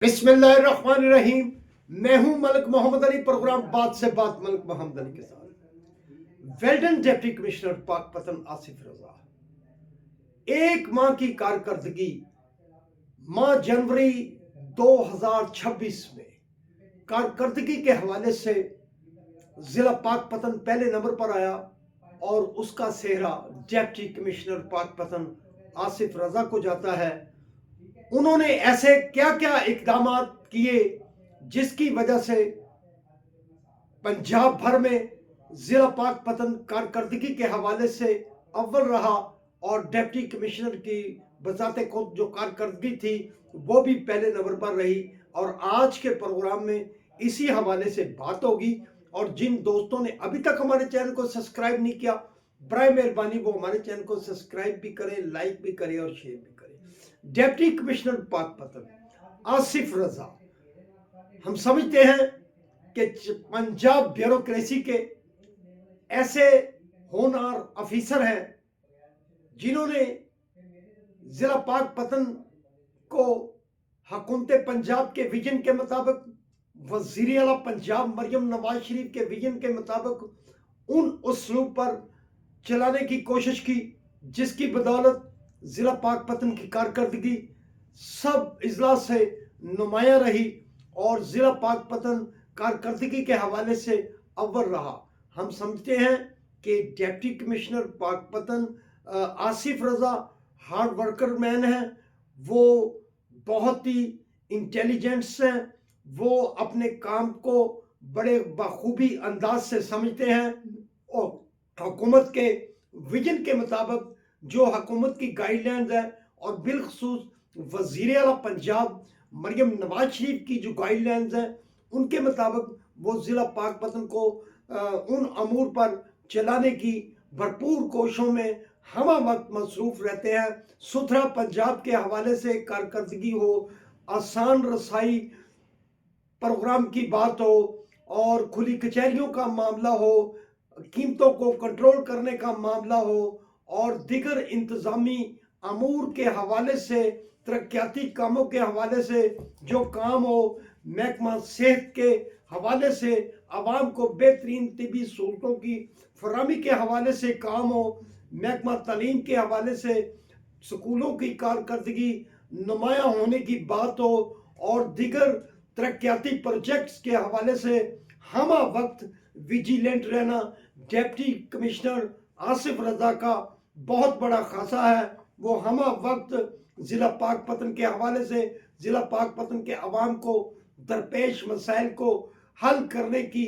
بسم اللہ الرحمن الرحیم۔ میں ہوں ملک محمد علی، پروگرام بات سے بات ملک محمد علی کے ساتھ۔ ویلڈن ڈپٹی کمشنر پاک پتن آصف رضا، ایک ماہ کی کارکردگی ماہ جنوری 2026 میں کارکردگی کے حوالے سے ضلع پاک پتن پہلے نمبر پر آیا اور اس کا سہرا ڈپٹی کمشنر پاک پتن آصف رضا کو جاتا ہے۔ انہوں نے ایسے کیا کیا اقدامات کیے جس کی وجہ سے پنجاب بھر میں ضلع پاک پتن کارکردگی کے حوالے سے اول رہا اور ڈپٹی کمشنر کی بذات خود جو کارکردگی تھی وہ بھی پہلے نمبر پر رہی۔ اور آج کے پروگرام میں اسی حوالے سے بات ہوگی، اور جن دوستوں نے ابھی تک ہمارے چینل کو سبسکرائب نہیں کیا، برائے مہربانی وہ ہمارے چینل کو سبسکرائب بھی کریں، لائک بھی کریں اور شیئر بھی کریں۔ ڈپٹی کمشنر پاک پتن آصف رضا، ہم سمجھتے ہیں کہ پنجاب بیوروکریسی کے ایسے ہونہار افیسر ہیں جنہوں نے ضلع پاک پتن کو حکومت پنجاب کے ویژن کے مطابق، وزیر اعلیٰ پنجاب مریم نواز شریف کے ویژن کے مطابق ان اسلوب پر چلانے کی کوشش کی جس کی بدولت ضلع پاک پتن کی کارکردگی سب اضلاع سے نمایاں رہی اور ضلع پاک پتن کارکردگی کے حوالے سے اول رہا۔ ہم سمجھتے ہیں کہ ڈپٹی کمشنر پاک پتن آصف رضا ہارڈ ورکر مین ہیں، وہ بہت ہی انٹیلیجنٹس ہیں، وہ اپنے کام کو بڑے بخوبی انداز سے سمجھتے ہیں اور حکومت کے ویژن کے مطابق جو حکومت کی گائیڈ لائنز ہے اور بالخصوص وزیر اعلیٰ پنجاب مریم نواز شریف کی جو گائیڈ لائنز ہیں ان کے مطابق وہ ضلع پاک پتن کو ان امور پر چلانے کی بھرپور کوششوں میں ہمہ وقت مصروف رہتے ہیں۔ ستھرا پنجاب کے حوالے سے کارکردگی ہو، آسان رسائی پروگرام کی بات ہو، اور کھلی کچہریوں کا معاملہ ہو، قیمتوں کو کنٹرول کرنے کا معاملہ ہو، اور دیگر انتظامی امور کے حوالے سے، ترقیاتی کاموں کے حوالے سے جو کام ہو، محکمہ صحت کے حوالے سے عوام کو بہترین طبی سہولتوں کی فراہمی کے حوالے سے کام ہو، محکمہ تعلیم کے حوالے سے سکولوں کی کارکردگی نمایاں ہونے کی بات ہو، اور دیگر ترقیاتی پروجیکٹس کے حوالے سے ہمہ وقت ویجیلنٹ رہنا ڈپٹی کمشنر آصف رضا کا بہت بڑا خاصہ ہے۔ وہ ہمہ وقت ضلع پاک پتن کے حوالے سے ضلع پاک پتن کے عوام کو درپیش مسائل کو حل کرنے کی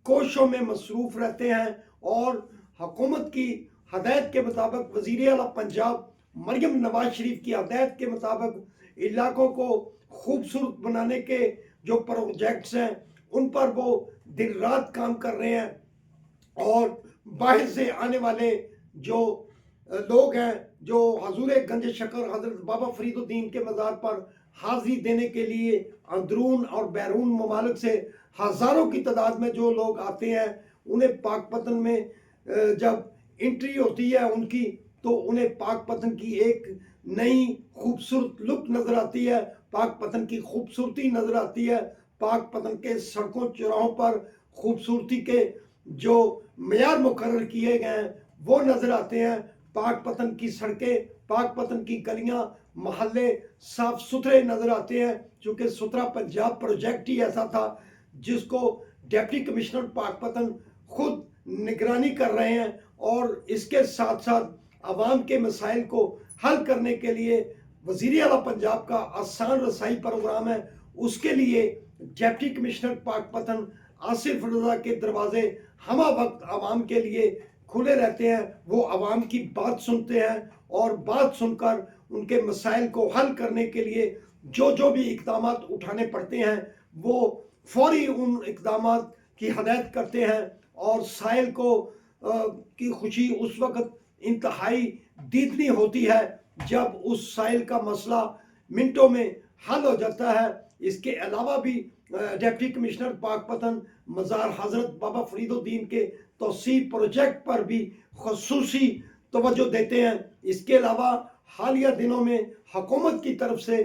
کوششوں میں مصروف رہتے ہیں، اور حکومت کی ہدایت کے مطابق، وزیر اعلیٰ پنجاب مریم نواز شریف کی ہدایت کے مطابق علاقوں کو خوبصورت بنانے کے جو پروجیکٹس ہیں ان پر وہ دن رات کام کر رہے ہیں، اور باہر سے آنے والے جو لوگ ہیں جو حضور گنج شکر حضرت بابا فرید الدین کے مزار پر حاضری دینے کے لیے اندرون اور بیرون ممالک سے ہزاروں کی تعداد میں جو لوگ آتے ہیں، انہیں پاک پتن میں جب انٹری ہوتی ہے ان کی تو انہیں پاک پتن کی ایک نئی خوبصورت لک نظر آتی ہے، پاک پتن کی خوبصورتی نظر آتی ہے، پاک پتن کے سڑکوں چوراہوں پر خوبصورتی کے جو معیار مقرر کیے گئے ہیں وہ نظر آتے ہیں۔ پاک پتن کی سڑکیں، پاک پتن کی گلیاں، محلے صاف ستھرے نظر آتے ہیں، چونکہ ستھرا پنجاب پروجیکٹ ہی ایسا تھا جس کو ڈپٹی کمشنر پاک پتن خود نگرانی کر رہے ہیں، اور اس کے ساتھ ساتھ عوام کے مسائل کو حل کرنے کے لیے وزیر اعلیٰ پنجاب کا آسان رسائی پروگرام ہے۔ اس کے لیے ڈپٹی کمشنر پاک پتن آصف رضا کے دروازے ہمہ وقت عوام کے لیے کھلے رہتے ہیں۔ وہ عوام کی بات سنتے ہیں اور بات سن کر ان کے مسائل کو حل کرنے کے لیے جو بھی اقدامات اٹھانے پڑتے ہیں وہ فوری ان اقدامات کی ہدایت کرتے ہیں، اور سائل کو کی خوشی اس وقت انتہائی دیدنی ہوتی ہے جب اس سائل کا مسئلہ منٹوں میں حل ہو جاتا ہے۔ اس کے علاوہ بھی ڈپٹی کمشنر پاک پتن مزار حضرت بابا فرید الدین کے توسیع پروجیکٹ پر بھی خصوصی توجہ دیتے ہیں۔ اس کے علاوہ حالیہ دنوں میں حکومت کی طرف سے